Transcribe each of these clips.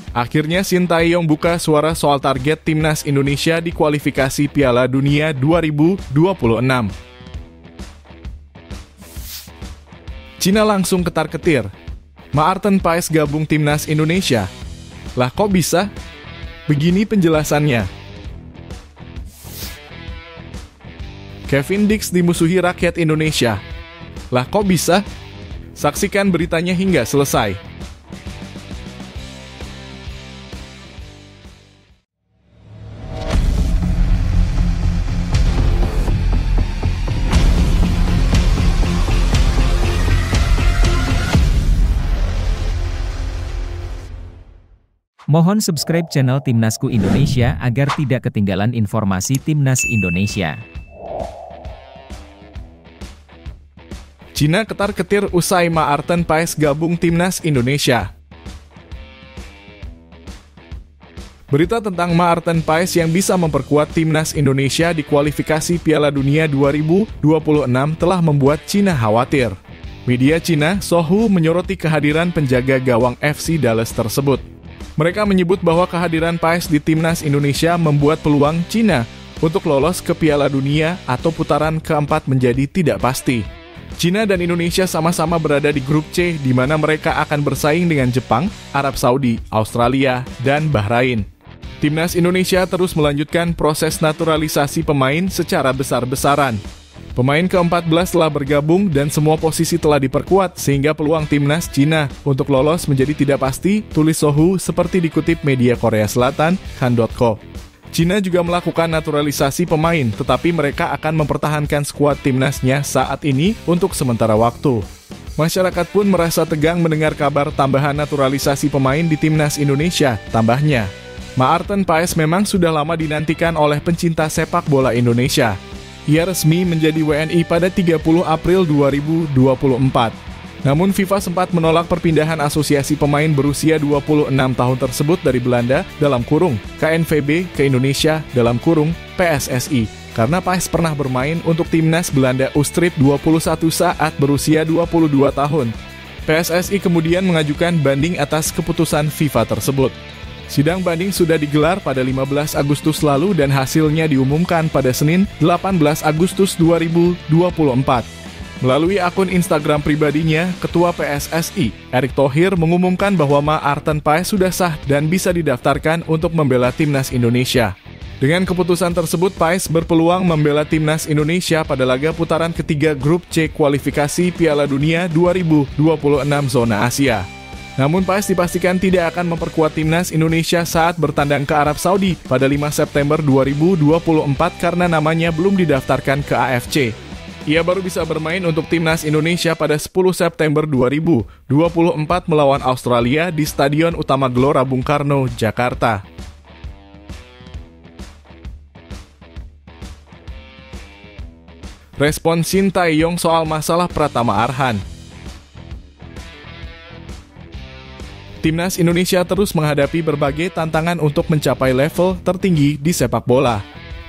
Akhirnya Sintayong buka suara soal target timnas Indonesia di kualifikasi Piala Dunia 2026. Cina langsung ketar-ketir. Maarten Paes gabung timnas Indonesia. Lah kok bisa? Begini penjelasannya. Kevin Dix dimusuhi rakyat Indonesia. Lah kok bisa? Saksikan beritanya hingga selesai. Mohon subscribe channel Timnasku Indonesia agar tidak ketinggalan informasi Timnas Indonesia. Cina ketar-ketir usai Maarten Paes gabung Timnas Indonesia. Berita tentang Maarten Paes yang bisa memperkuat Timnas Indonesia di kualifikasi Piala Dunia 2026 telah membuat Cina khawatir. Media Cina, Sohu, menyoroti kehadiran penjaga gawang FC Dallas tersebut. Mereka menyebut bahwa kehadiran Paes di Timnas Indonesia membuat peluang Cina untuk lolos ke Piala Dunia atau putaran keempat menjadi tidak pasti. Cina dan Indonesia sama-sama berada di grup C, di mana mereka akan bersaing dengan Jepang, Arab Saudi, Australia, dan Bahrain. Timnas Indonesia terus melanjutkan proses naturalisasi pemain secara besar-besaran. Pemain ke-14 telah bergabung dan semua posisi telah diperkuat sehingga peluang timnas Cina untuk lolos menjadi tidak pasti, tulis Sohu seperti dikutip media Korea Selatan, Han.co. Cina juga melakukan naturalisasi pemain, tetapi mereka akan mempertahankan skuad timnasnya saat ini untuk sementara waktu. Masyarakat pun merasa tegang mendengar kabar tambahan naturalisasi pemain di timnas Indonesia, tambahnya. Maarten Paes memang sudah lama dinantikan oleh pencinta sepak bola Indonesia. Ia resmi menjadi WNI pada 30 April 2024. Namun FIFA sempat menolak perpindahan asosiasi pemain berusia 26 tahun tersebut dari Belanda dalam kurung KNVB ke Indonesia dalam kurung PSSI karena Paes pernah bermain untuk timnas Belanda U-Strip 21 saat berusia 22 tahun. PSSI kemudian mengajukan banding atas keputusan FIFA tersebut. Sidang banding sudah digelar pada 15 Agustus lalu dan hasilnya diumumkan pada Senin 18 Agustus 2024. Melalui akun Instagram pribadinya, Ketua PSSI, Erick Thohir, mengumumkan bahwa Maarten Paes sudah sah dan bisa didaftarkan untuk membela timnas Indonesia. Dengan keputusan tersebut, Paes berpeluang membela timnas Indonesia pada laga putaran ketiga grup C kualifikasi Piala Dunia 2026 zona Asia. Namun Paes dipastikan tidak akan memperkuat timnas Indonesia saat bertandang ke Arab Saudi pada 5 September 2024 karena namanya belum didaftarkan ke AFC. Ia baru bisa bermain untuk timnas Indonesia pada 10 September 2024 melawan Australia di Stadion Utama Gelora Bung Karno, Jakarta. Respon Sintayong soal masalah Pratama Arhan. Timnas Indonesia terus menghadapi berbagai tantangan untuk mencapai level tertinggi di sepak bola.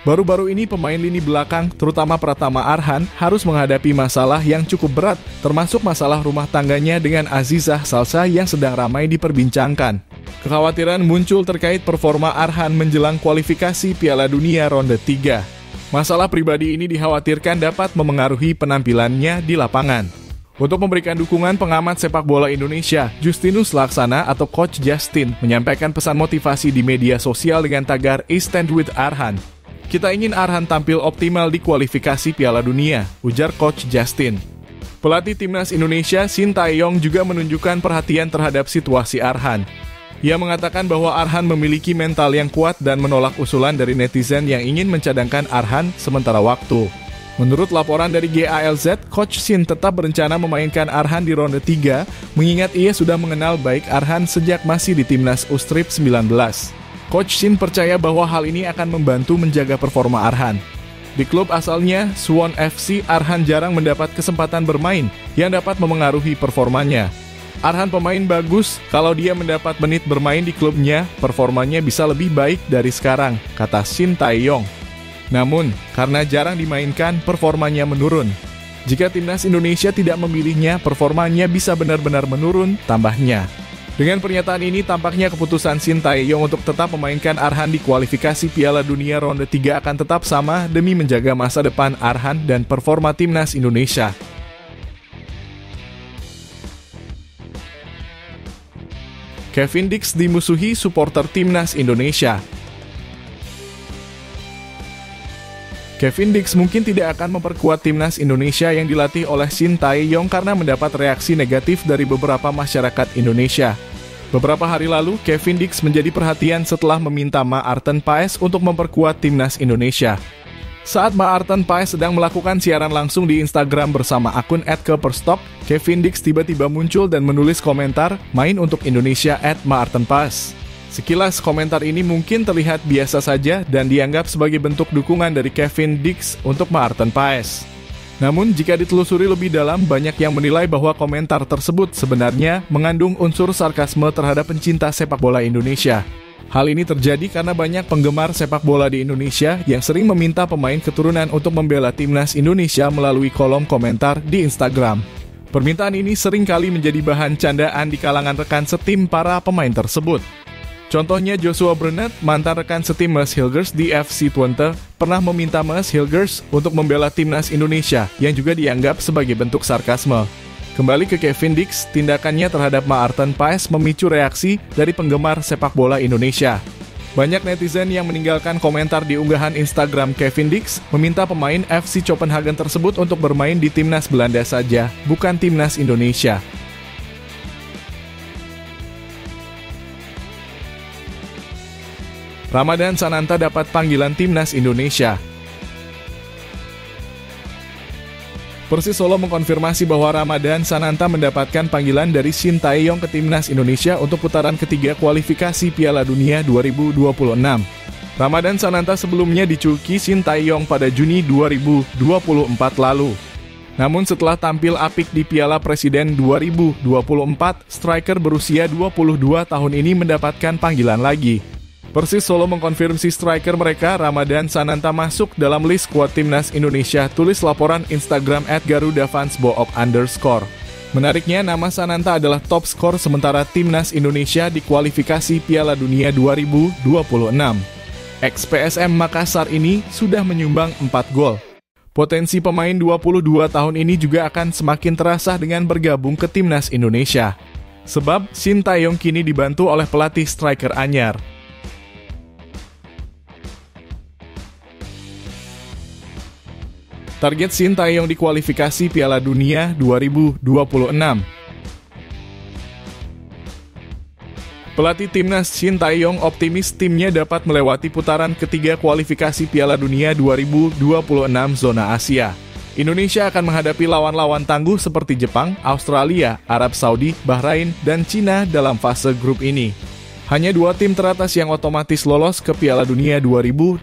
Baru-baru ini pemain lini belakang, terutama Pratama Arhan, harus menghadapi masalah yang cukup berat, termasuk masalah rumah tangganya dengan Azizah Salsa yang sedang ramai diperbincangkan. Kekhawatiran muncul terkait performa Arhan menjelang kualifikasi Piala Dunia ronde 3. Masalah pribadi ini dikhawatirkan dapat memengaruhi penampilannya di lapangan. Untuk memberikan dukungan, pengamat sepak bola Indonesia, Justinus Laksana atau Coach Justin, menyampaikan pesan motivasi di media sosial dengan tagar I Stand With Arhan. Kita ingin Arhan tampil optimal di kualifikasi Piala Dunia, ujar Coach Justin. Pelatih Timnas Indonesia, Sintayong, juga menunjukkan perhatian terhadap situasi Arhan. Ia mengatakan bahwa Arhan memiliki mental yang kuat dan menolak usulan dari netizen yang ingin mencadangkan Arhan sementara waktu. Menurut laporan dari GALZ, Coach Sin tetap berencana memainkan Arhan di ronde 3, mengingat ia sudah mengenal baik Arhan sejak masih di timnas U-Strip 19. Coach Sin percaya bahwa hal ini akan membantu menjaga performa Arhan. Di klub asalnya, Suwon FC, Arhan jarang mendapat kesempatan bermain yang dapat memengaruhi performanya. Arhan pemain bagus, kalau dia mendapat menit bermain di klubnya, performanya bisa lebih baik dari sekarang, kata Sintayong. Namun, karena jarang dimainkan, performanya menurun. Jika timnas Indonesia tidak memilihnya, performanya bisa benar-benar menurun, tambahnya. Dengan pernyataan ini, tampaknya keputusan Shin Tae-yong untuk tetap memainkan Arhan di kualifikasi Piala Dunia ronde 3 akan tetap sama demi menjaga masa depan Arhan dan performa timnas Indonesia. Kevin Dix dimusuhi supporter timnas Indonesia. Kevin Dix mungkin tidak akan memperkuat timnas Indonesia yang dilatih oleh Shin Tae-yong karena mendapat reaksi negatif dari beberapa masyarakat Indonesia. Beberapa hari lalu, Kevin Dix menjadi perhatian setelah meminta Maarten Paes untuk memperkuat timnas Indonesia. Saat Maarten Paes sedang melakukan siaran langsung di Instagram bersama akun @keperstop, Kevin Dix tiba-tiba muncul dan menulis komentar, "Main untuk Indonesia @Maarten_Paes." Sekilas komentar ini mungkin terlihat biasa saja dan dianggap sebagai bentuk dukungan dari Kevin Dix untuk Maarten Paes. Namun, jika ditelusuri lebih dalam, banyak yang menilai bahwa komentar tersebut sebenarnya mengandung unsur sarkasme terhadap pencinta sepak bola Indonesia. Hal ini terjadi karena banyak penggemar sepak bola di Indonesia yang sering meminta pemain keturunan untuk membela timnas Indonesia melalui kolom komentar di Instagram. Permintaan ini sering kali menjadi bahan candaan di kalangan rekan setim para pemain tersebut. Contohnya Joshua Brennet, mantan rekan setim Mees Hilgers di FC Twente, pernah meminta Mees Hilgers untuk membela timnas Indonesia yang juga dianggap sebagai bentuk sarkasme. Kembali ke Kevin Dix, tindakannya terhadap Maarten Paes memicu reaksi dari penggemar sepak bola Indonesia. Banyak netizen yang meninggalkan komentar di unggahan Instagram Kevin Dix meminta pemain FC Copenhagen tersebut untuk bermain di timnas Belanda saja, bukan timnas Indonesia. Ramadan Sananta dapat panggilan timnas Indonesia. Persis Solo mengkonfirmasi bahwa Ramadan Sananta mendapatkan panggilan dari Shin Tae-yong ke timnas Indonesia untuk putaran ketiga kualifikasi Piala Dunia 2026. Ramadan Sananta sebelumnya dicuki Shin Tae-yong pada Juni 2024 lalu. Namun setelah tampil apik di Piala Presiden 2024, striker berusia 22 tahun ini mendapatkan panggilan lagi. Persis Solo mengkonfirmasi striker mereka Ramadan Sananta masuk dalam list skuad timnas Indonesia, tulis laporan Instagram @garudafansbook_. Menariknya, nama Sananta adalah top skor sementara timnas Indonesia di kualifikasi Piala Dunia 2026. Ex-PSM Makassar ini sudah menyumbang 4 gol. Potensi pemain 22 tahun ini juga akan semakin terasa dengan bergabung ke timnas Indonesia. Sebab Shin Tae-yong kini dibantu oleh pelatih striker anyar. Target Shin Tae-yong di kualifikasi Piala Dunia 2026. Pelatih timnas Shin Tae-yong optimis timnya dapat melewati putaran ketiga kualifikasi Piala Dunia 2026 zona Asia. Indonesia akan menghadapi lawan-lawan tangguh seperti Jepang, Australia, Arab Saudi, Bahrain, dan Cina dalam fase grup ini. Hanya 2 tim teratas yang otomatis lolos ke Piala Dunia 2026,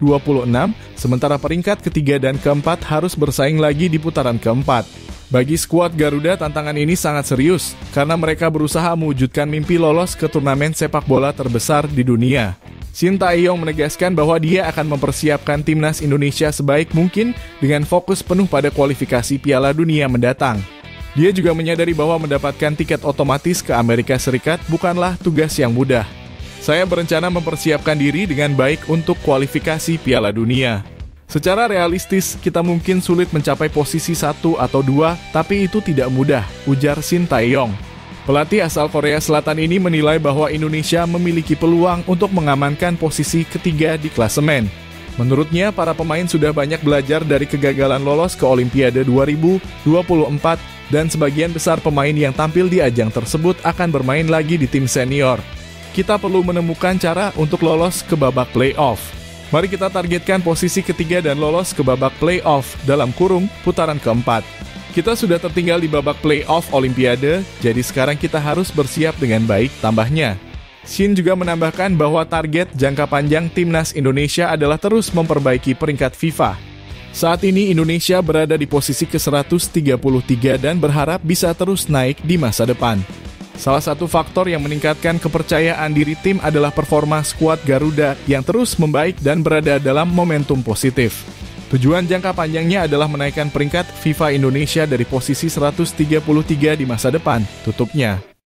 sementara peringkat ketiga dan keempat harus bersaing lagi di putaran keempat. Bagi skuad Garuda, tantangan ini sangat serius, karena mereka berusaha mewujudkan mimpi lolos ke turnamen sepak bola terbesar di dunia. Shin Tae-yong menegaskan bahwa dia akan mempersiapkan timnas Indonesia sebaik mungkin dengan fokus penuh pada kualifikasi Piala Dunia mendatang. Dia juga menyadari bahwa mendapatkan tiket otomatis ke Amerika Serikat bukanlah tugas yang mudah. Saya berencana mempersiapkan diri dengan baik untuk kualifikasi Piala Dunia. Secara realistis, kita mungkin sulit mencapai posisi 1 atau 2, tapi itu tidak mudah, ujar Shin Tae-yong. Pelatih asal Korea Selatan ini menilai bahwa Indonesia memiliki peluang untuk mengamankan posisi ketiga di klasemen. Menurutnya, para pemain sudah banyak belajar dari kegagalan lolos ke Olimpiade 2024, dan sebagian besar pemain yang tampil di ajang tersebut akan bermain lagi di tim senior. Kita perlu menemukan cara untuk lolos ke babak playoff. Mari kita targetkan posisi ketiga dan lolos ke babak playoff dalam kurung putaran keempat. Kita sudah tertinggal di babak playoff Olimpiade, jadi sekarang kita harus bersiap dengan baik, tambahnya. Shin juga menambahkan bahwa target jangka panjang timnas Indonesia adalah terus memperbaiki peringkat FIFA. Saat ini Indonesia berada di posisi ke-133 dan berharap bisa terus naik di masa depan. Salah satu faktor yang meningkatkan kepercayaan diri tim adalah performa skuad Garuda yang terus membaik dan berada dalam momentum positif. Tujuan jangka panjangnya adalah menaikkan peringkat FIFA Indonesia dari posisi 133 di masa depan, tutupnya.